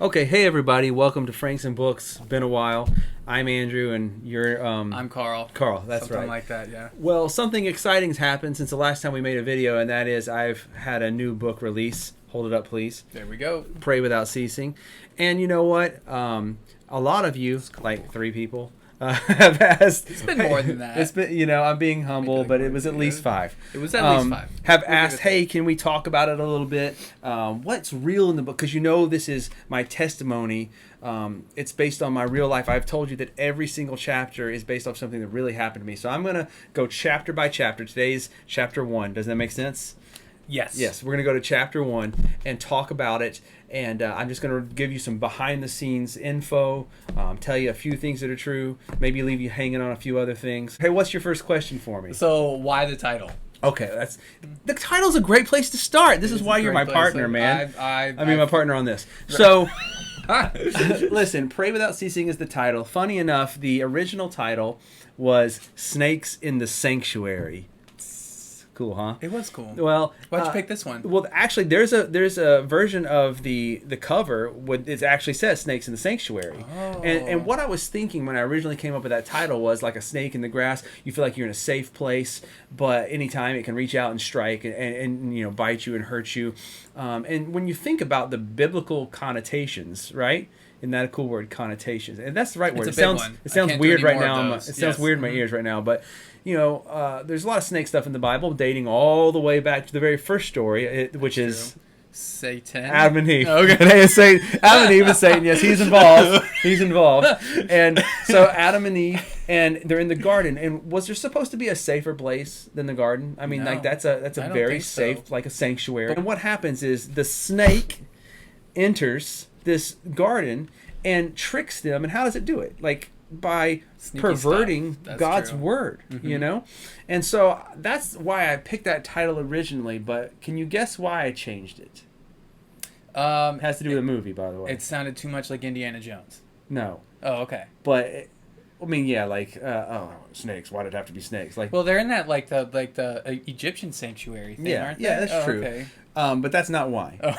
Okay, hey everybody, welcome to Franks and Books. Been a while. I'm Andrew, and you're I'm Carl. Carl, that's Something right. like that, yeah. Well, something exciting's happened since the last time we made a video, and that is I've had a new book release. Hold it up, please. There we go. Pray Without Ceasing. And you know what? A lot of you, like 3 people, have asked. It's been more than that. It's been, I'm being humble, but it was at least 5. It was at least 5. Have asked, hey, can we talk about it a little bit? What's real in the book? Because this is my testimony. It's based on my real life. I've told you that every single chapter is based off something that really happened to me. So I'm going to go chapter by chapter. Today's chapter 1. Does that make sense? Yes. Yes, we're going to go to chapter 1 and talk about it. And I'm just going to give you some behind-the-scenes info, tell you a few things that are true, maybe leave you hanging on a few other things. Hey, what's your first question for me? So, why the title? Okay, the title's a great place to start. This is why you're my partner, man. My partner on this. So, listen, Pray Without Ceasing is the title. Funny enough, the original title was Snakes in the Sanctuary. Cool, huh? It was cool. Well, why'd you pick this one? Well, actually, there's a version of the cover what it actually says "Snakes in the Sanctuary," and what I was thinking when I originally came up with that title was like a snake in the grass. You feel like you're in a safe place, but anytime it can reach out and strike and bite you and hurt you. And when you think about the biblical connotations, right? Isn't that a cool word? Connotations, and that's the right word. It's a big one. It sounds weird right now. It sounds weird in my ears right now, but. There's a lot of snake stuff in the Bible, dating all the way back to the very first story, which is Satan. Adam and Eve. Okay. Adam and Eve is Satan. Yes, he's involved. He's involved. And so Adam and Eve, and they're in the garden. And was there supposed to be a safer place than the garden? I mean, No, that's a very safe, so. like a sanctuary. And what happens is the snake enters this garden and tricks them. And how does it do it? Like, by Sneaky perverting God's true. word, And so that's why I picked that title originally, but can you guess why I changed it? It has to do with a movie, by the way. It sounded too much like Indiana Jones. No. Oh, okay. But, snakes. Why did it have to be snakes? Like, well, they're in that like the Egyptian sanctuary thing, aren't they? Yeah, that's true. Okay. But that's not why. Oh.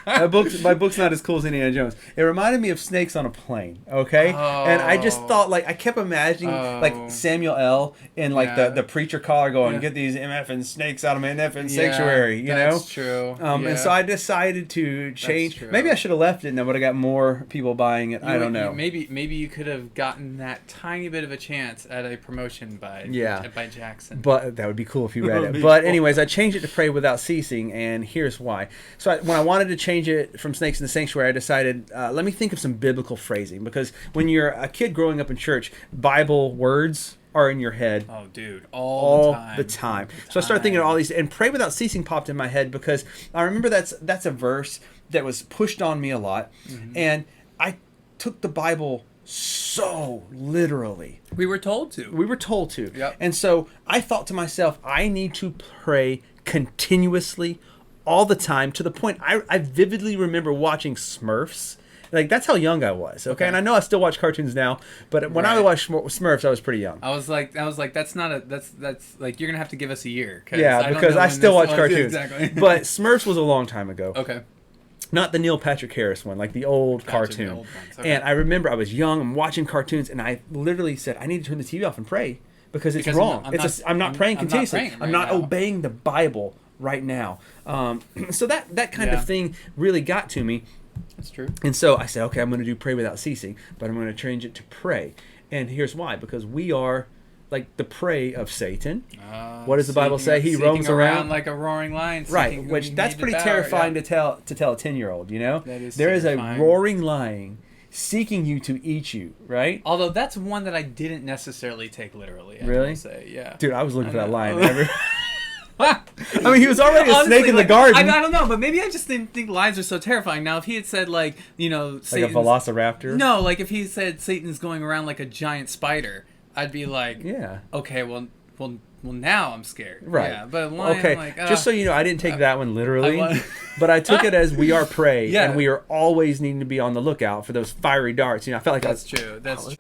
My book's not as cool as Indiana Jones. It reminded me of snakes on a plane, okay? Oh. And I just thought, I kept imagining, Samuel L. in, the preacher collar going, get these MFing snakes out of my MFing sanctuary, you know? That's true. And so I decided to change. Maybe I should have left it and I would have got more people buying it. I don't know. Maybe you could have gotten that tiny bit of a chance at a promotion by Jackson. But that would be cool if you read it. But anyways, I changed it to Pray Without Ceasing, and here's why. So when I wanted to change it from Snakes in the Sanctuary, I decided, let me think of some biblical phrasing, because when you're a kid growing up in church, Bible words are in your head. Oh, dude, all the time. So I started thinking of all these, and Pray Without Ceasing popped in my head because I remember that's a verse that was pushed on me a lot, and I took the Bible so literally. We were told to. Yep. And so I thought to myself, I need to pray continuously all the time, to the point I vividly remember watching Smurfs. Like, that's how young I was, okay? And I know I still watch cartoons now, but when I watched Smurfs, I was pretty young. I was like, that's like, you're gonna have to give us a year. Because I still watch cartoons. Exactly. But Smurfs was a long time ago. Okay. Not the Neil Patrick Harris one, like the old cartoon. The old ones. Okay. And I remember I was young, I'm watching cartoons, and I literally said, I need to turn the TV off and pray, because it's wrong. I'm not praying continuously. I'm not obeying the Bible right now. So that kind of thing really got to me. That's true. And so I said, okay, I'm going to do Pray Without Ceasing, but I'm going to change it to pray. And here's why. Because we are like the prey of Satan. What does the Bible say? He roams around like a roaring lion. Right, which that's pretty terrifying to tell a 10-year-old, you know? That is there terrifying. Is a roaring lion seeking you to eat you, right? Although that's one that I didn't necessarily take literally. Really? Say, yeah. Dude, I was looking for that lion. I mean, he was already a snake in the garden. I don't know, but maybe I just didn't think lions are so terrifying. Now, if he had said, like a velociraptor? No, like if he said Satan's going around like a giant spider, I'd be like, yeah. Okay, well, now I'm scared. Right. Yeah, but lion, just so you know, I didn't take that one literally, but I took it as we are prey, and we are always needing to be on the lookout for those fiery darts. I felt like that's true. That's true.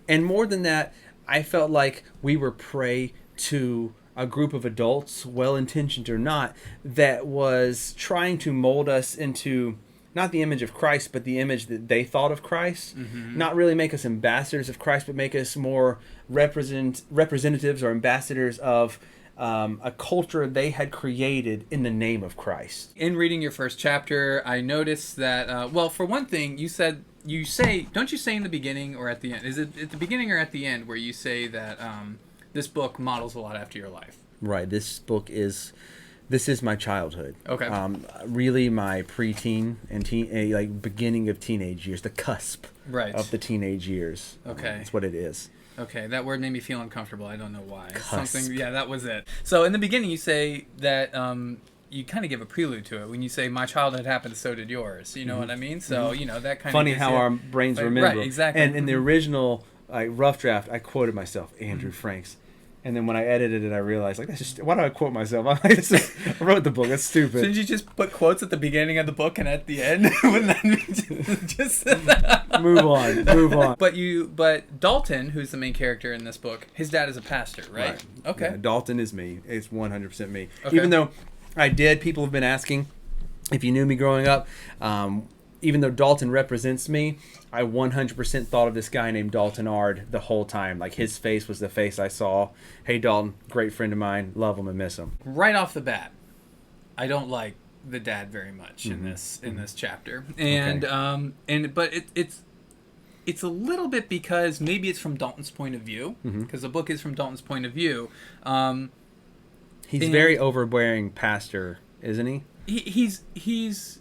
And more than that, I felt like we were prey to a group of adults, well-intentioned or not, that was trying to mold us into not the image of Christ, but the image that they thought of Christ. Mm-hmm. Not really make us ambassadors of Christ, but make us more representatives or ambassadors of a culture they had created in the name of Christ. In reading your first chapter, I noticed that, well, for one thing, don't you say in the beginning or at the end? Is it at the beginning or at the end where you say that this book models a lot after your life? Right. This is my childhood. Okay. Really my preteen and like beginning of teenage years, the cusp of the teenage years. Okay. That's what it is. Okay, that word made me feel uncomfortable. I don't know why. Cusp. Yeah, that was it. So in the beginning you say that you kind of give a prelude to it when you say my childhood happened, so did yours. You know what I mean? So, that kind of funny how our brains remember. Right, exactly. And in the original rough draft, I quoted myself, Andrew Franks. And then when I edited it, I realized, like, that's just, why do I quote myself? I wrote the book. That's stupid. Shouldn't you just put quotes at the beginning of the book and at the end? Wouldn't that be just move on. But Dalton, who's the main character in this book, his dad is a pastor, right? Okay. Yeah, Dalton is me. It's 100% me. Okay. Even though people have been asking if you knew me growing up, even though Dalton represents me, I 100% thought of this guy named Dalton Ard the whole time. Like, his face was the face I saw. Hey, Dalton, great friend of mine. Love him and miss him. Right off the bat, I don't like the dad very much in this chapter, and but it's a little bit because maybe it's from Dalton's point of view, because the book is from Dalton's point of view. He's very overbearing pastor, isn't he? He's.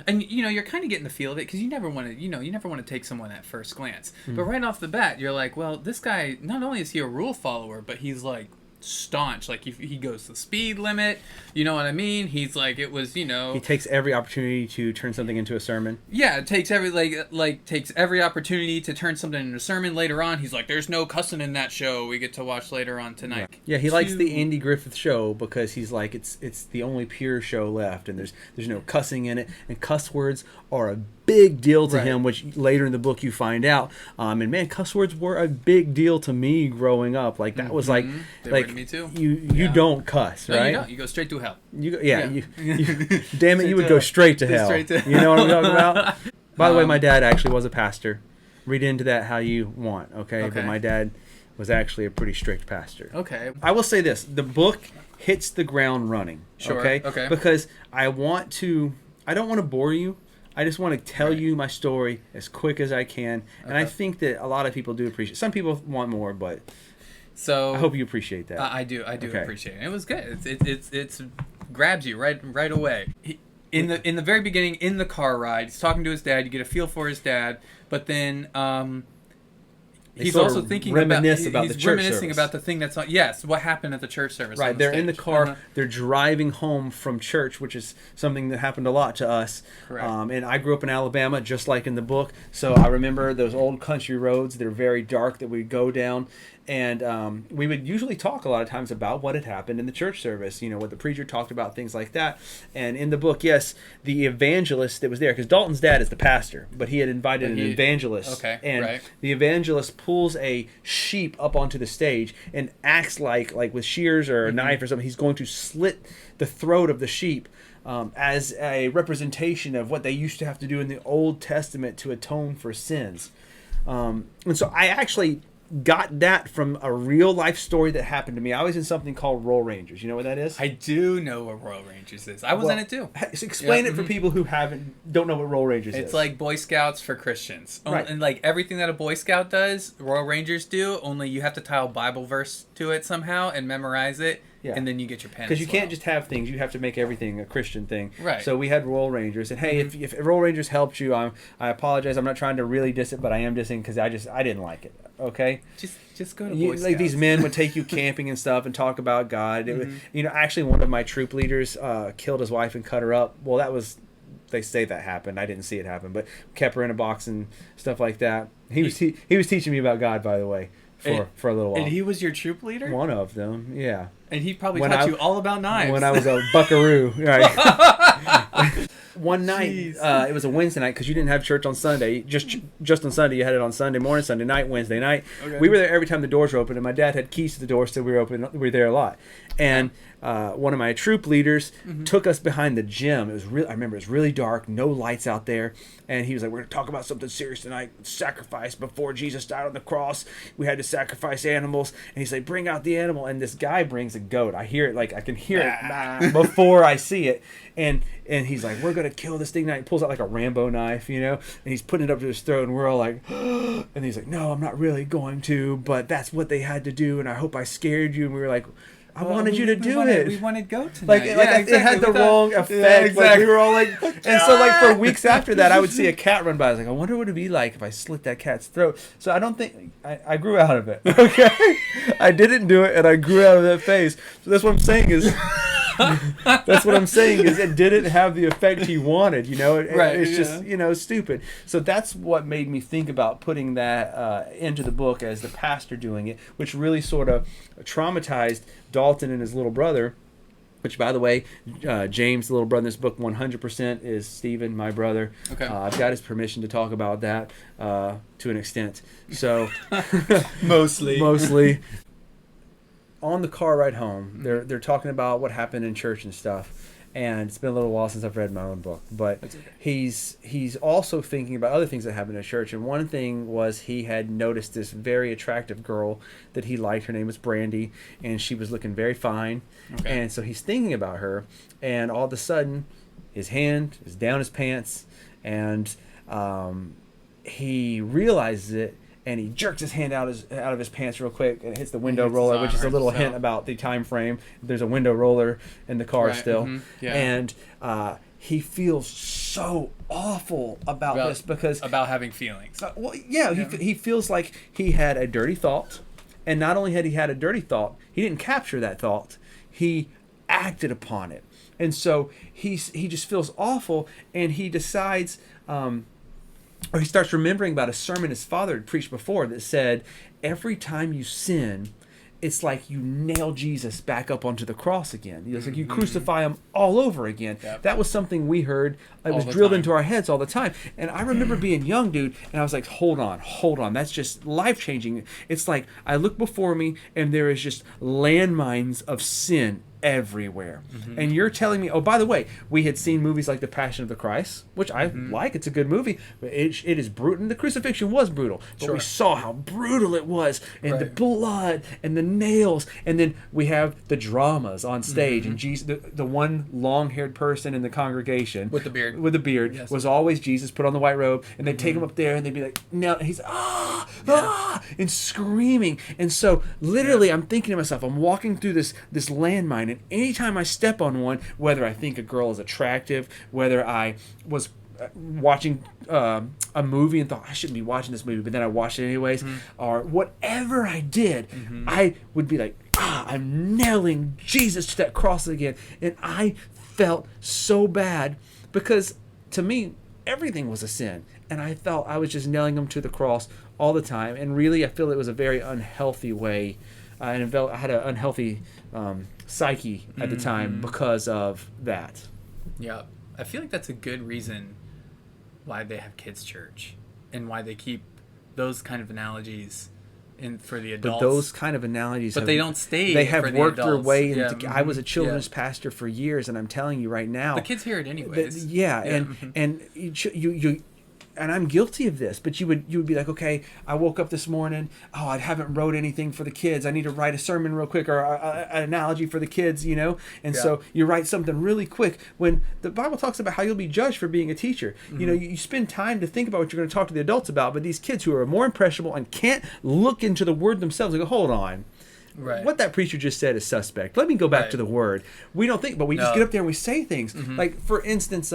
And you're kind of getting the feel of it because you never want to take someone at first glance. But right off the bat, you're like, well, this guy, not only is he a rule follower, but he's like staunch. Like, he goes the speed limit. You know what I mean? He's like, it was, he takes every opportunity to turn something into a sermon. Yeah, it takes every opportunity to turn something into a sermon. Later on, he's like, there's no cussing in that show we get to watch later on tonight. Yeah, he likes the Andy Griffith Show because he's like, it's the only pure show left, and there's no cussing in it, and cuss words are a big deal to him, which later in the book you find out. And man, cuss words were a big deal to me growing up. Like, that was like they were to me too. You don't cuss, right? No, you don't. You go straight to hell. You damn it, you would go straight to hell. You know what I'm talking about? By the way, my dad actually was a pastor. Read into that how you want, okay? But my dad was actually a pretty strict pastor. Okay. I will say this: the book hits the ground running. Sure. Okay. Because I don't want to bore you. I just want to tell you my story as quick as I can, and I think that a lot of people do appreciate. Some people want more, but I hope you appreciate that. I do appreciate it. It was good. It's grabs you right away. In the very beginning, in the car ride, he's talking to his dad. You get a feel for his dad, but then he's also thinking reminiscing about the thing that's on. Yes, what happened at the church service. Right, they're in the car. They're driving home from church, which is something that happened a lot to us. Correct. And I grew up in Alabama, just like in the book. So I remember those old country roads. They're very dark that we'd go down. And we would usually talk a lot of times about what had happened in the church service, what the preacher talked about, things like that. And in the book, yes, the evangelist that was there, because Dalton's dad is the pastor, but he had invited an evangelist. Okay, and the evangelist pulls a sheep up onto the stage and acts like with shears or a knife or something, he's going to slit the throat of the sheep. As a representation of what they used to have to do in the Old Testament to atone for sins. And so I actually got that from a real life story that happened to me. I was in something called Royal Rangers. You know what that is? I do know what Royal Rangers is. I was in it too. Explain it for people who don't know what Royal Rangers is. It's like Boy Scouts for Christians. Right. And like everything that a Boy Scout does, Royal Rangers do, only you have to tie a Bible verse to it somehow and memorize it. Yeah. And then you get your pen. Because you can't just have things. You have to make everything a Christian thing. Right. So we had Royal Rangers. And hey, if Royal Rangers helped you, I apologize. I'm not trying to really diss it, but I am dissing because I didn't like it. Okay? Just go to Boy Scouts. Like, these men would take you camping and stuff and talk about God. Actually, one of my troop leaders killed his wife and cut her up. Well, they say that happened. I didn't see it happen, but kept her in a box and stuff like that. He was teaching me about God, by the way, for a little while. And he was your troop leader? One of them, yeah. And he probably taught you all about knives. When I was a buckaroo, right. One night, it was a Wednesday night because you didn't have church on Sunday. Just on Sunday, you had it on Sunday morning, Sunday night, Wednesday night. Okay. We were there every time the doors were open, and my dad had keys to the door, so we were there a lot. And one of my troop leaders took us behind the gym. It was I remember it was really dark, no lights out there, and he was like, "We're going to talk about something serious tonight. Sacrifice. Before Jesus died on the cross, we had to sacrifice animals." And he's like, "Bring out the animal." And this guy brings a goat. I hear it, like I can hear it before I see it. And he's like, "We're going to kill this thing tonight." He pulls out like a Rambo knife, and he's putting it up to his throat, and we're all like, and he's like, "No, I'm not really going to, but that's what they had to do, and I hope I scared you." And we were like, I wanted you to do it. We wanted goat tonight. It had the wrong effect. Yeah, exactly. Like, we were all like, and so like for weeks after that, I would see a cat run by. I was like, I wonder what it'd be like if I slit that cat's throat. So I don't think I grew out of it. Okay, I didn't do it, and I grew out of that phase. So that's what I'm saying is. That's what I'm saying is it didn't have the effect he wanted, it's just stupid. So that's what made me think about putting that into the book as the pastor doing it, which really sort of traumatized Dalton and his little brother, which, by the way, James, the little brother in this book, 100% is Stephen, my brother. Okay. I've got his permission to talk about that to an extent. So mostly. On the car ride home, they're talking about what happened in church and stuff, and it's been a little while since I've read my own book, but okay. He's also thinking about other things that happened in church, and one thing was he had noticed this very attractive girl that he liked. Her name was Brandy, and she was looking very fine, and so he's thinking about her, and all of a sudden his hand is down his pants, and he realizes it. And he jerks his hand out of his pants real quick, and it hits the window roller, which is a little hint about the time frame. There's a window roller in the car still, and he feels so awful about this because about having feelings. He feels like he had a dirty thought, and not only had he had a dirty thought, he didn't capture that thought. He acted upon it, and so he just feels awful, and he decides. Or he starts remembering about a sermon his father had preached before that said, every time you sin, it's like you nail Jesus back up onto the cross again. It's like you crucify him all over again. Yep. That was something we heard. It was drilled into our heads all the time. And I remember being young, dude, and I was like, hold on. That's just life-changing. It's like I look before me, and there is just landmines of sin everywhere. And you're telling me, oh, by the way, we had seen movies like The Passion of the Christ, which I like. It's a good movie, but it is brutal. And the crucifixion was brutal, but we saw how brutal it was, and the blood and the nails, and then we have the dramas on stage, and Jesus, the one long-haired person in the congregation with the beard was always Jesus, put on the white robe, and they'd take him up there, and they'd be like, no, and he's and screaming. And so literally I'm thinking to myself, I'm walking through this landmine, and anytime I step on one, whether I think a girl is attractive, whether I was watching a movie and thought I shouldn't be watching this movie, but then I watched it anyways, or whatever I did, I would be like, I'm nailing Jesus to that cross again. And I felt so bad because to me everything was a sin, and I felt I was just nailing him to the cross all the time. And really I feel it was a very unhealthy way, and I had an unhealthy psyche at the time because of that. Yeah, I feel like that's a good reason why they have kids' church and why they keep those kind of analogies in for the adults. But those kind of analogies, they don't stay. They have worked their way. I was a children's pastor for years, and I'm telling you right now, the kids hear it anyways. And you. And I'm guilty of this, but you would be like, okay, I woke up this morning, I haven't wrote anything for the kids. I need to write a sermon real quick, or an analogy for the kids, And so you write something really quick when the Bible talks about how you'll be judged for being a teacher. You spend time to think about what you're going to talk to the adults about, but these kids who are more impressionable and can't look into the word themselves, they go, hold on. Right. What that preacher just said is suspect. Let me go back to the word. We don't think, but we just get up there and we say things. Like, for instance,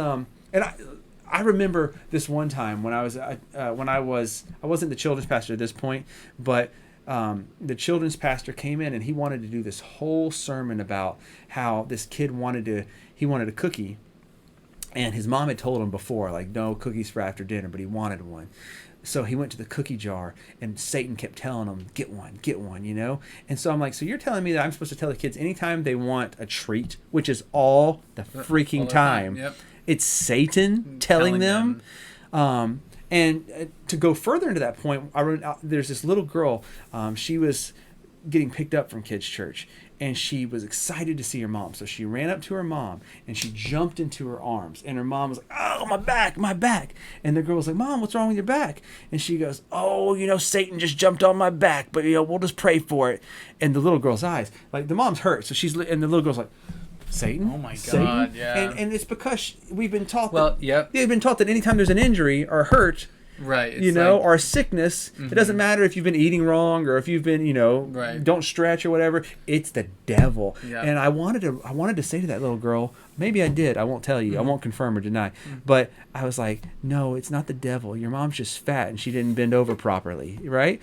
I remember this one time when I wasn't the children's pastor at this point, but the children's pastor came in and he wanted to do this whole sermon about how this kid wanted a cookie, and his mom had told him before, like, no cookies for after dinner, but he wanted one. So he went to the cookie jar, and Satan kept telling him, get one, And so I'm like, so you're telling me that I'm supposed to tell the kids anytime they want a treat, which is all the freaking time. Yep. It's Satan telling them. And to go further into that point, there's this little girl. She was getting picked up from kids' church, and she was excited to see her mom. So she ran up to her mom and she jumped into her arms. And her mom was like, "Oh, my back, my back." And the girl was like, "Mom, what's wrong with your back?" And she goes, "Oh, Satan just jumped on my back, but we'll just pray for it." And the little girl's eyes, like the mom's hurt, so and the little girl's like, "Satan? Oh my Satan?" God, yeah. And it's because we've been taught. Well, yep. They've been taught that anytime there's an injury or hurt, right, or a sickness, it doesn't matter if you've been eating wrong or if you've been, right. don't stretch or whatever. It's the devil. Yep. And I wanted to say to that little girl, maybe I did. I won't tell you. I won't confirm or deny. But I was like, no, it's not the devil. Your mom's just fat and she didn't bend over properly, right?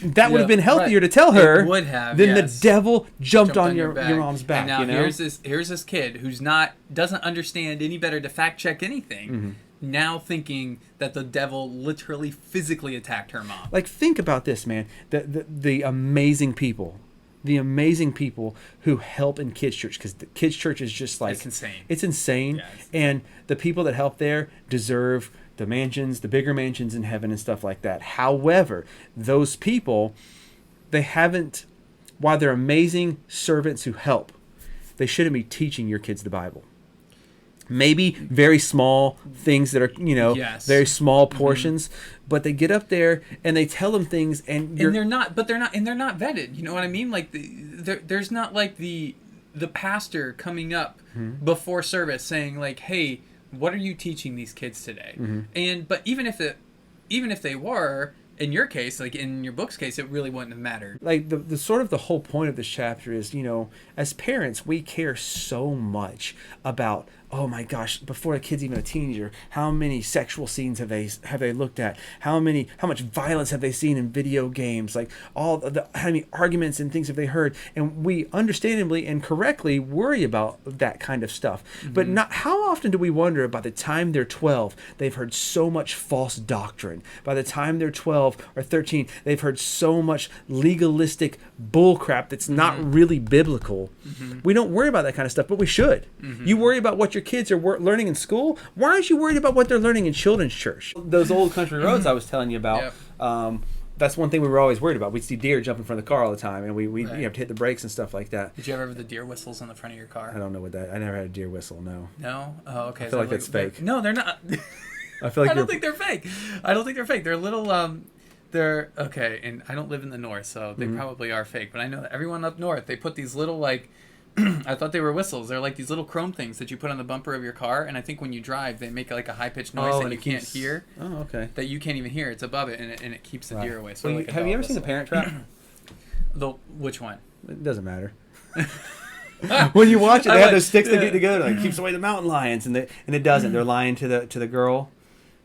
That would have been healthier to tell her. It would have. Then the devil jumped on your mom's back. And now here's this kid who's doesn't understand any better to fact check anything. Now thinking that the devil literally physically attacked her mom. Like, think about this, man. The amazing people. The amazing people who help in kids' church, because the kids' church is just like... It's insane. It's insane. Yeah, and the people that help there deserve the mansions, the bigger mansions in heaven and stuff like that. However, those people, they haven't... While they're amazing servants who help, they shouldn't be teaching your kids the Bible. Maybe very small things that are, very small portions, but they get up there and they tell them things, and they're not vetted. You know what I mean? Like there's not like the pastor coming up before service saying like, "Hey, what are you teaching these kids today?" But even if they were, in your case, like in your book's case, it really wouldn't have mattered. Like the sort of the whole point of this chapter is, as parents, we care so much about, oh my gosh, before a kid's even a teenager, how many sexual scenes have they looked at? How much violence have they seen in video games? Like how many arguments and things have they heard? And we understandably and correctly worry about that kind of stuff. But not how often do we wonder, by the time they're 12, they've heard so much false doctrine. By the time they're 12 or 13, they've heard so much legalistic bullcrap that's not really biblical. We don't worry about that kind of stuff, but we should. You worry about what your kids are learning in school. Why aren't you worried about what they're learning in children's church? Those old country roads I was telling you about, that's one thing we were always worried about. We'd see deer jump in front of the car all the time, and we have to hit the brakes and stuff like that. Did you ever have the deer whistles on the front of your car? I don't know what that... I never had a deer whistle, no. No? Oh, okay. I feel like that's fake. No, they're not. I feel like I don't think they're fake. They're little... They're okay, and I don't live in the north, so they probably are fake. But I know that everyone up north, they put these little, like, I thought they were whistles. They're like these little chrome things that you put on the bumper of your car, and I think when you drive, they make like a high-pitched noise that you can't hear. Oh, okay. That you can't even hear. It's above it, and it keeps the deer away. So well, have you ever seen The Parent Trap? Which one? It doesn't matter. When you watch it, they have those sticks that get together, like keeps away the mountain lions, and it doesn't. They're lying to the girl.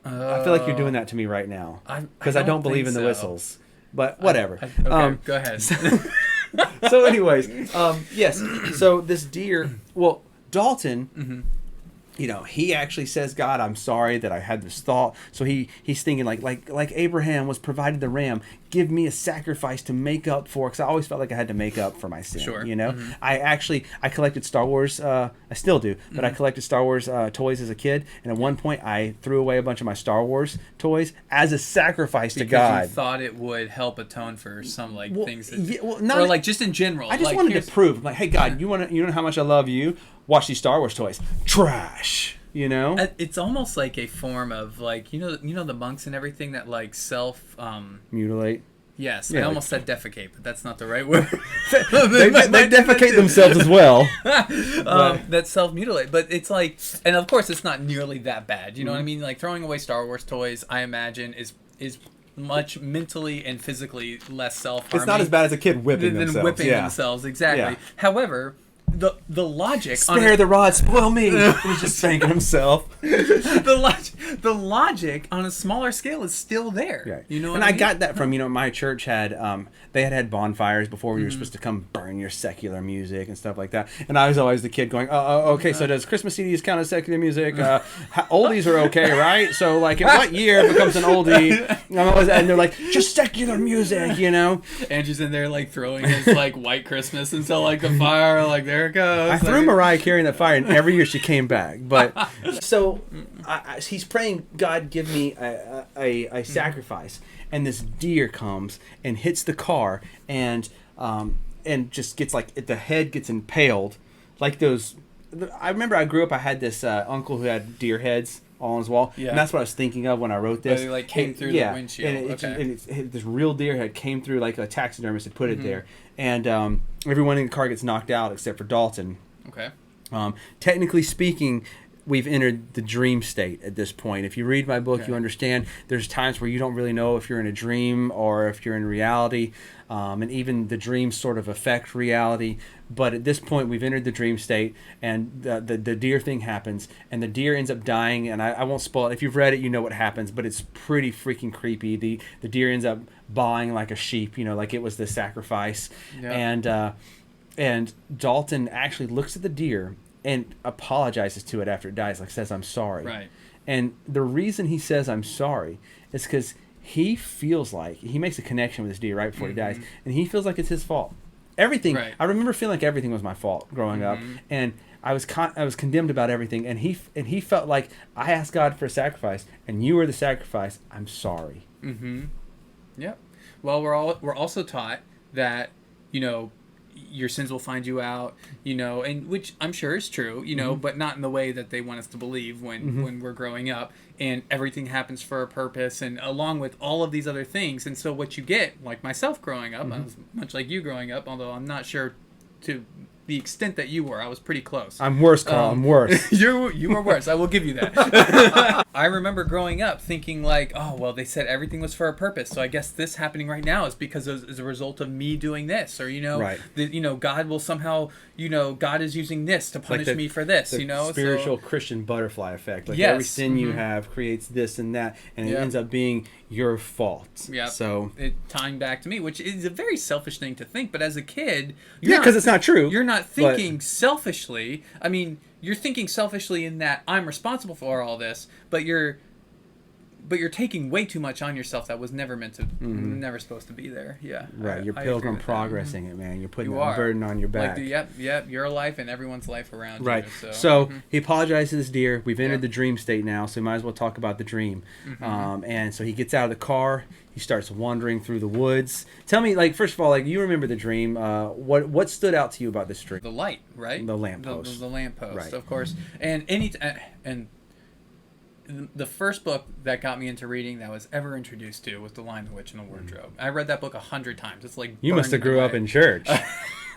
I feel like you're doing that to me right now because I don't believe in the whistles. But whatever. Okay, go ahead. So anyways, yes. So this deer, well, Dalton, he actually says, "God, I'm sorry that I had this thought." So he's thinking like Abraham was provided the ram. Give me a sacrifice to make up for, because I always felt like I had to make up for my sin. Sure. I collected Star Wars. I still do, but I collected Star Wars toys as a kid, and at one point I threw away a bunch of my Star Wars toys as a sacrifice to God. Because you thought it would help atone for some things, not like just in general. I just wanted to prove, like, hey God, you know how much I love you. Watch these Star Wars toys. Trash. It's almost like a form of like the monks and everything that like self mutilate. Yes, I almost said defecate, but that's not the right word. they defecate themselves as well. That self-mutilate, but it's like, and of course it's not nearly that bad. You know what I mean? Like throwing away Star Wars toys, I imagine is much mentally and physically less self-harming. It's not as bad as a kid whipping themselves. Exactly. Yeah. However, the logic... Spare the rod, spoil me. He's just spanking himself. The logic on a smaller scale is still there. Right. You know, and I got that from my church had they had bonfires before we were supposed to come burn your secular music and stuff like that. And I was always the kid going, okay, so does Christmas CDs count as secular music? Oldies are okay, right? So like, in what year it becomes an oldie? And they're like, just secular music, Andrew's in there like throwing his like White Christmas until like the fire, like there it goes. I threw Mariah Carey in the fire, and every year she came back. But so he's praying, God, give me a sacrifice, and this deer comes and hits the car, and and just gets like the head gets impaled, like those. I remember I grew up. I had this uncle who had deer heads all on his wall, and that's what I was thinking of when I wrote this. They like came through the windshield. And this real deer head came through, like a taxidermist had put it there, and everyone in the car gets knocked out except for Dalton. Okay. Technically speaking, we've entered the dream state at this point. If you read my book, you understand there's times where you don't really know if you're in a dream or if you're in reality, and even the dreams sort of affect reality. But at this point, we've entered the dream state, and the deer thing happens, and the deer ends up dying, and I won't spoil it. If you've read it, you know what happens, but it's pretty freaking creepy. The deer ends up baaing like a sheep, like it was the sacrifice. Yeah. And Dalton actually looks at the deer and apologizes to it after it dies, like says, "I'm sorry." Right. And the reason he says, "I'm sorry," is because he feels like he makes a connection with this deer right before he dies, and he feels like it's his fault. Everything. Right. I remember feeling like everything was my fault growing up, and I was condemned about everything. And he felt like, I asked God for a sacrifice, and you were the sacrifice. I'm sorry. Mm-hmm. Yep. Well, we're also taught that your sins will find you out, and which I'm sure is true, but not in the way that they want us to believe when we're growing up, and everything happens for a purpose, and along with all of these other things. And so what you get, like myself growing up, I was much like you growing up, although I'm not sure to the extent that you were. I was pretty close. I'm worse, Carl. I'm worse. You were worse. I will give you that. I remember growing up thinking like, oh, well, they said everything was for a purpose, so I guess this happening right now is because as a result of me doing this, or right. God will somehow, God is using this to punish me for this, spiritual Christian butterfly effect. Like every sin you have creates this and that, and it ends up being your fault. Yeah. So tying back to me, which is a very selfish thing to think, but as a kid, because it's not true. You're not thinking selfishly. I mean, you're thinking selfishly in that I'm responsible for all this, but you're taking way too much on yourself that was never meant to, never supposed to be there. Yeah. Right. You're pilgrim progressing it, man. You're putting that burden on your back. Yep. Your life and everyone's life around you. Right. So he apologized to this deer. We've entered the dream state now, so we might as well talk about the dream. And so he gets out of the car. He starts wandering through the woods. Tell me, first of all, you remember the dream. What stood out to you about this dream? The light, right? The lamppost. The lamppost, right. Of course. And the first book that got me into reading that I was ever introduced to was The Lion, the Witch, and the Wardrobe. I read that book 100 times. It's like you must have grew up in church.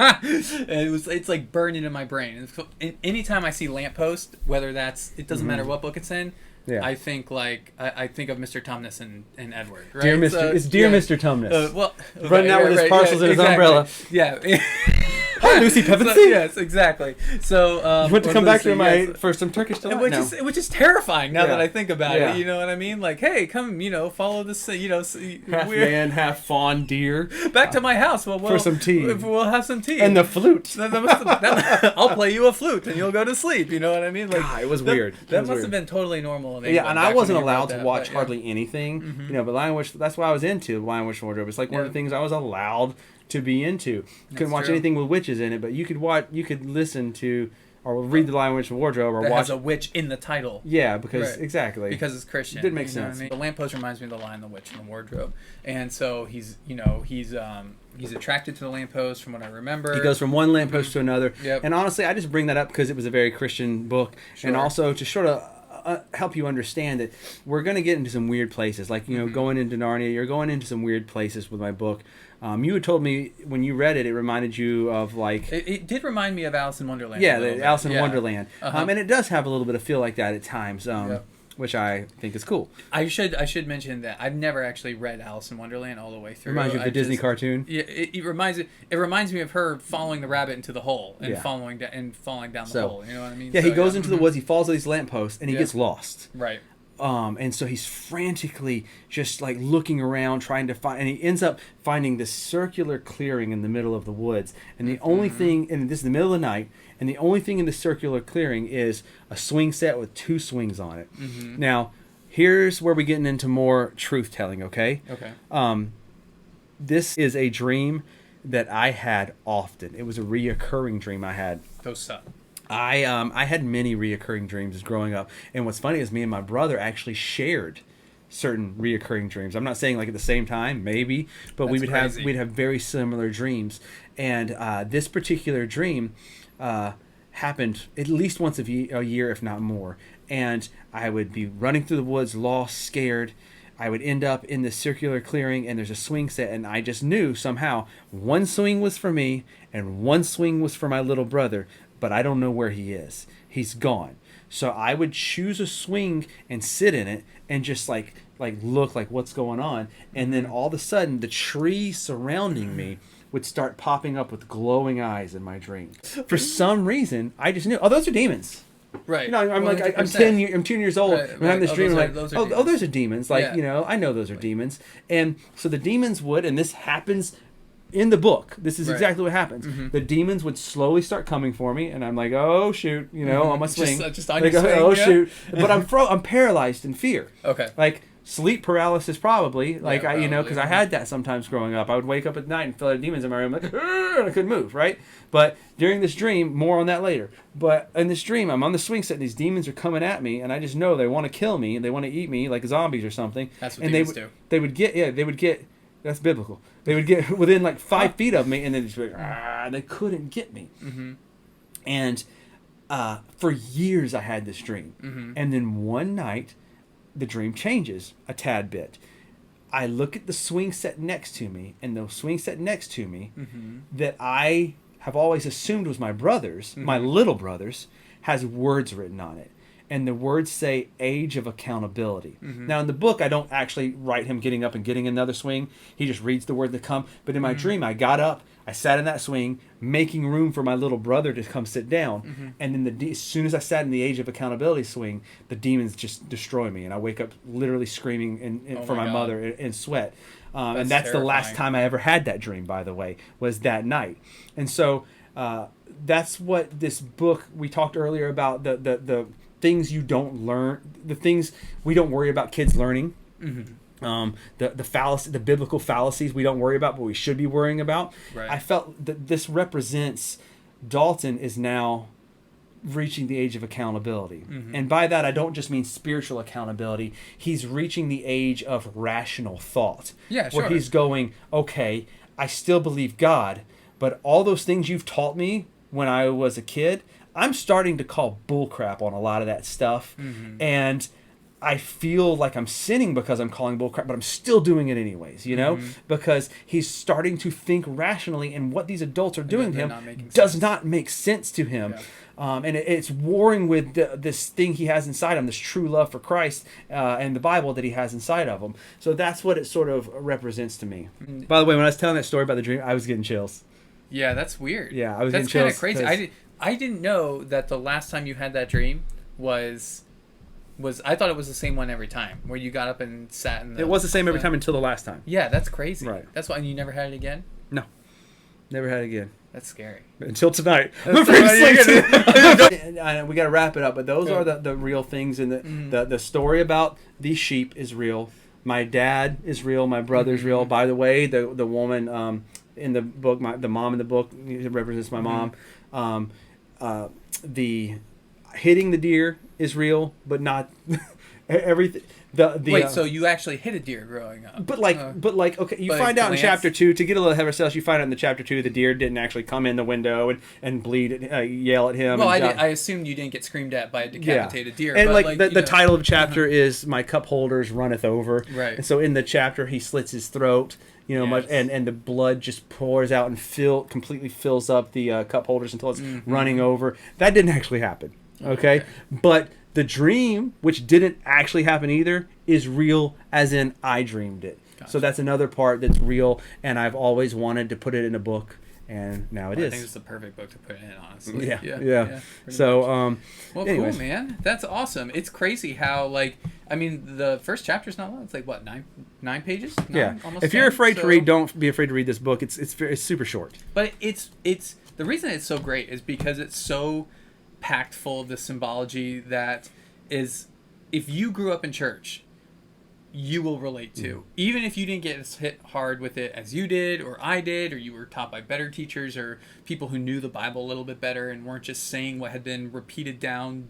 It's like burned into my brain. And anytime I see lamppost, whether it doesn't matter what book it's in. Yeah. I think I think of Mr. Tumnus and Edward. Right? Dear Mr. It's Dear Mr. Tumnus. Running out with his parcels and his umbrella. Yeah. Hi, Lucy Pevensey. Yes, exactly. So you want to come back to for some Turkish delight? Which is terrifying now that I think about it. You know what I mean? Like, hey, come, follow this. Half man, half fawn deer. Back to my house. Well, for some tea. We'll have some tea and the flute. I'll play you a flute and you'll go to sleep. You know what I mean? Like, God, it was weird. That must have been totally normal. In and I wasn't allowed to watch hardly anything. But Lion Witch. That's why I was into Lion Witch Wardrobe. It's like one of the things I was allowed to be into. Couldn't watch anything with witches in it, but you could listen to or read The Lion, Witch, and Wardrobe, or that watch. Has a witch in the title. Yeah, because exactly because it's Christian. Didn't make sense. The lamppost reminds me of The Lion, the Witch, and the Wardrobe, and so he's attracted to the lamppost from what I remember. He goes from one lamppost to another. Yep. And honestly, I just bring that up because it was a very Christian book, and also to sort of help you understand that we're going to get into some weird places, like going into Narnia. You're going into some weird places with my book. You had told me when you read it, it reminded you of It did remind me of Alice in Wonderland. Yeah, Alice in Wonderland, and it does have a little bit of feel like that at times, which I think is cool. I should mention that I've never actually read Alice in Wonderland all the way through. Reminds you of the Disney cartoon. Yeah, it reminds me of her following the rabbit into the hole and falling down the hole. You know what I mean? Yeah, he goes into the woods. He falls on these lampposts and he gets lost. Right. And so he's frantically just looking around trying to find, and he ends up finding this circular clearing in the middle of the woods. And the only thing, and this is the middle of the night, and the only thing in the circular clearing is a swing set with 2 swings on it. Now, here's where we're getting into more truth telling, okay? Okay. This is a dream that I had often. It was a reoccurring dream I had. Those suck. I had many reoccurring dreams as growing up, and what's funny is me and my brother actually shared certain reoccurring dreams. I'm not saying like at the same time, maybe, but That's crazy. we'd have very similar dreams. And this particular dream happened at least once a year, if not more. And I would be running through the woods, lost, scared. I would end up in this circular clearing, and there's a swing set, and I just knew somehow one swing was for me and one swing was for my little brother, but I don't know where he is. He's gone. So I would choose a swing and sit in it and just like look like what's going on, and then all of a sudden the tree surrounding me would start popping up with glowing eyes in my dream. For some reason, I just knew. Oh, those are demons. Right. You know, I'm 10 years old. Right, I'm having this dream. those are oh, demons. those are demons. Like, Yeah. you know, I know those are demons. And so the demons would, and this happens in the book. This is Right. exactly what happens. The demons would slowly start coming for me, and I'm like, oh shoot, you know, on my swing. Just on like, your swing, oh yeah. shoot. But I'm paralyzed in fear. Okay. Like sleep paralysis, probably. Like Yeah, you know, because I had that sometimes growing up. I would wake up at night and feel like demons in my room, like, "Arr!" and I couldn't move. Right. But during this dream, more on that later. But in this dream, I'm on the swing set, and these demons are coming at me, and I just know they want to kill me, and they want to eat me like zombies or something. That's what and demons do. They would get. That's biblical. They would get within like 5 feet of me, and then just be like, ah, they couldn't get me. And for years, I had this dream, and then one night, the dream changes a tad bit. I look at the swing set next to me, and the swing set next to me that I have always assumed was my brother's, my little brother's, has words written on it. And the words say age of accountability. Now in the book, I don't actually write him getting up and getting another swing. He just reads the word that come. But in my dream, I got up, I sat in that swing, making room for my little brother to come sit down. And then as soon as I sat in the age of accountability swing, the demons just destroy me. And I wake up literally screaming for my mother in sweat. And that's the last time I ever had that dream, by the way, was that night. And so that's what this book, we talked earlier about the things you don't learn, the things we don't worry about kids learning. The biblical fallacies we don't worry about, but we should be worrying about. Right. I felt that this represents Dalton is now reaching the age of accountability. And by that, I don't just mean spiritual accountability. He's reaching the age of rational thought. Yeah, sure. Where he's going, okay, I still believe God, but all those things you've taught me when I was a kid, I'm starting to call bullcrap on a lot of that stuff. And I feel like I'm sinning because I'm calling bullcrap, but I'm still doing it anyways, you know? Because he's starting to think rationally, and what these adults are doing to him does not make sense to him. Yeah. And it's warring with this thing he has inside him, this true love for Christ and the Bible that he has inside of him. So that's what it sort of represents to me. By the way, when I was telling that story about the dream, I was getting chills. Yeah, that's weird. Yeah, I was that's getting chills. That's kind of crazy. I didn't know that the last time you had that dream was I thought it was the same one every time, where you got up and sat in the... It was the same every time until the last time. Yeah, that's crazy. Right. That's why you never had it again? No. Never had it again. That's scary. Until tonight. We got to wrap it up, but those are the real things. And the story about these sheep is real. My dad is real. My brother's real. By the way, the woman in the book, the mom in the book represents my mom. The hitting the deer is real, but not everything. Wait, so you actually hit a deer growing up? But okay, you find out in chapter 2, to get a little ahead of ourselves, you find out in the chapter 2 the deer didn't actually come in the window and bleed, yell at him. Well, I assumed you didn't get screamed at by a decapitated deer. And but the title of the chapter is "My Cupholders Runneth Over." Right. And so in the chapter, he slits his throat. You know, much, and the blood just pours out and completely fills up the cup holders until it's running over. That didn't actually happen. Okay, but the dream, which didn't actually happen either, is real, as in I dreamed it. Gotcha. So that's another part that's real, and I've always wanted to put it in a book, and now it is. I think it's the perfect book to put it in, honestly. Yeah. So, well, anyways. Cool, man. That's awesome. It's crazy how, the first chapter's not long. It's like, what, nine pages? Almost if you're afraid to read, don't be afraid to read this book. It's super short. But it's the reason it's so great is because it's so packed full of the symbology that is, if you grew up in church, you will relate to. Even if you didn't get as hit hard with it as you did, or I did, or you were taught by better teachers, or people who knew the Bible a little bit better and weren't just saying what had been repeated down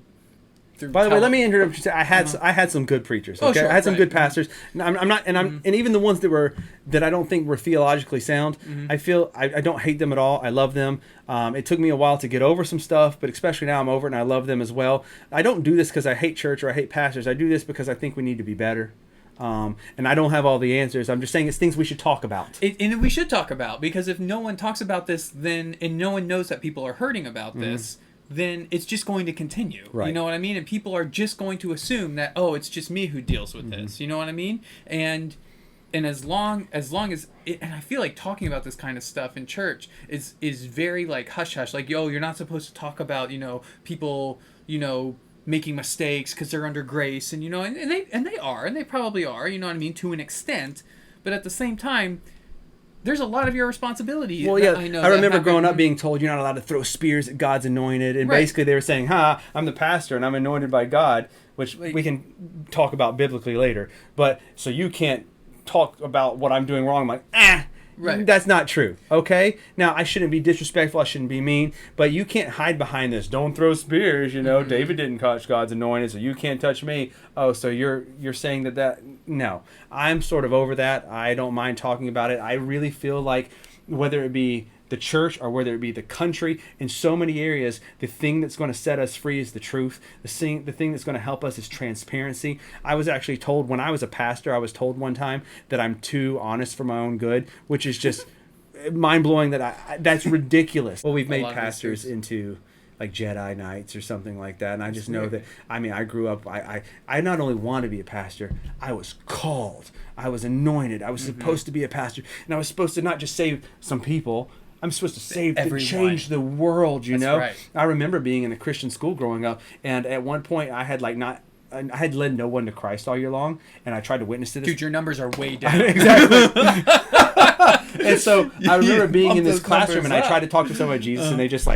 By the way, let me interrupt you. I had some good preachers. Okay? Sure, I had some good pastors. I'm not, and even the ones that I don't think were theologically sound. I feel I don't hate them at all. I love them. It took me a while to get over some stuff, but especially now I'm over it and I love them as well. I don't do this because I hate church or I hate pastors. I do this because I think we need to be better. And I don't have all the answers. I'm just saying it's things we should talk about. And we should talk about, because if no one talks about this, then, and no one knows that people are hurting about this, then it's just going to continue. Right. You know what I mean? And people are just going to assume that, oh, it's just me who deals with this. You know what I mean? And as long as it, and I feel like talking about this kind of stuff in church is very like hush hush. Like, yo, you're not supposed to talk about, people, making mistakes because they're under grace, and they probably are, you know what I mean, to an extent. But at the same time, there's a lot of your responsibility. Well, yeah, I remember growing up being told you're not allowed to throw spears at God's anointed, and basically they were saying, I'm the pastor and I'm anointed by God, which we can talk about biblically later. But so you can't talk about what I'm doing wrong. I'm like, right. That's not true. Okay? Now, I shouldn't be disrespectful. I shouldn't be mean. But you can't hide behind this. Don't throw spears. David didn't touch God's anointed, so you can't touch me. Oh, so you're saying that... No. I'm sort of over that. I don't mind talking about it. I really feel like whether it be the church or whether it be the country, in so many areas, the thing that's going to set us free is the truth. The thing that's going to help us is transparency. I was actually told when I was a pastor, I was told one time that I'm too honest for my own good, which is just mind-blowing. That's ridiculous. Well, we've made pastors into like Jedi Knights or something like that, and I just know that, I grew up, I not only want to be a pastor, I was called, I was anointed, I was supposed to be a pastor, and I was supposed to not just save some people, I'm supposed to save, to change the world, you know? Right. I remember being in a Christian school growing up, and at one point I had I had led no one to Christ all year long, and I tried to witness to this. Dude, your numbers are way down. Exactly. And so I remember being in this classroom, and I tried to talk to someone about Jesus, and they just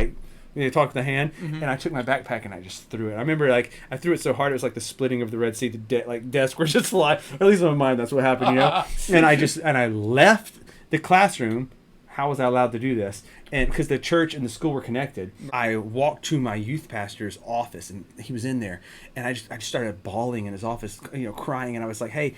they talked the hand, and I took my backpack and I just threw it. I remember I threw it so hard it was like the splitting of the Red Sea. The desk were just fly. Or at least in my mind, that's what happened, you know. And I left the classroom. How was I allowed to do this? And because the church and the school were connected, I walked to my youth pastor's office, and he was in there, and I just started bawling in his office, crying, and I was like, hey,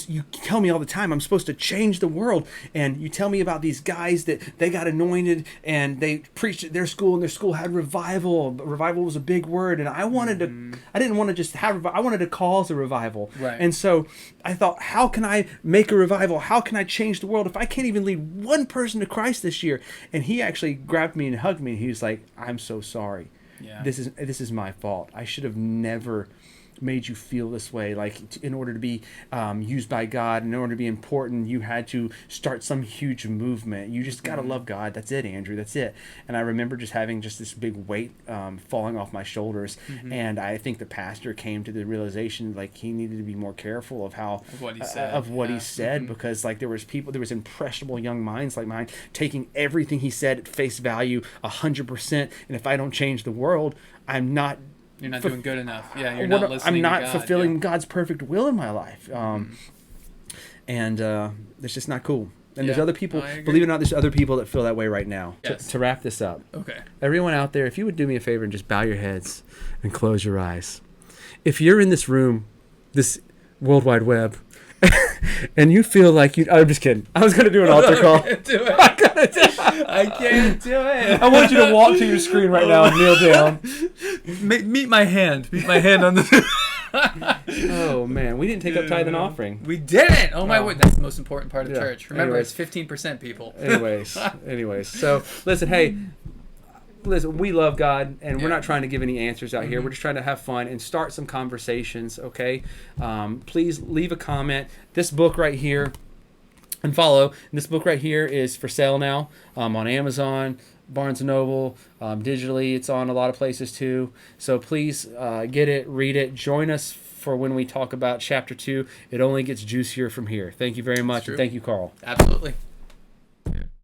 you tell me all the time I'm supposed to change the world, and you tell me about these guys that they got anointed and they preached at their school, and their school had revival. Revival was a big word, and I didn't want to just have I wanted to cause a revival. Right. And so I thought, how can I make a revival? How can I change the world if I can't even lead one person to Christ this year? And he actually grabbed me and hugged me, and he was like, I'm so sorry. Yeah. This is my fault. I should have never made you feel this way. In order to be used by God, in order to be important, you had to start some huge movement. You just got to love God. That's it, Andrew. That's it. And I remember just having this big weight falling off my shoulders. And I think the pastor came to the realization he needed to be more careful of what he said, because there was impressionable young minds like mine taking everything he said at face value 100%. And if I don't change the world, you're not doing good enough. Yeah, you're not listening to God. I'm not fulfilling God's perfect will in my life. And it's just not cool. And there's other people, believe it or not, there's other people that feel that way right now. Yes. To wrap this up. Okay. Everyone out there, if you would do me a favor and just bow your heads and close your eyes. If you're in this room, this World Wide Web, and you feel like I'm just kidding. I was going to do an altar call. I can't do it. I can't do it. I want you to walk to your screen right now and kneel down. Meet my hand on the... Oh, man. We didn't take up tithe and offering. We didn't. Oh, my word. That's the most important part of church. Remember, it's 15%, people. Anyways. So, listen, we love God, and we're not trying to give any answers out here. We're just trying to have fun and start some conversations, okay? Please leave a comment. This book right here, and follow. This book right here is for sale now on Amazon, Barnes & Noble, digitally. It's on a lot of places too. So please get it, read it. Join us for when we talk about Chapter 2. It only gets juicier from here. Thank you very much, and thank you, Carl. Absolutely.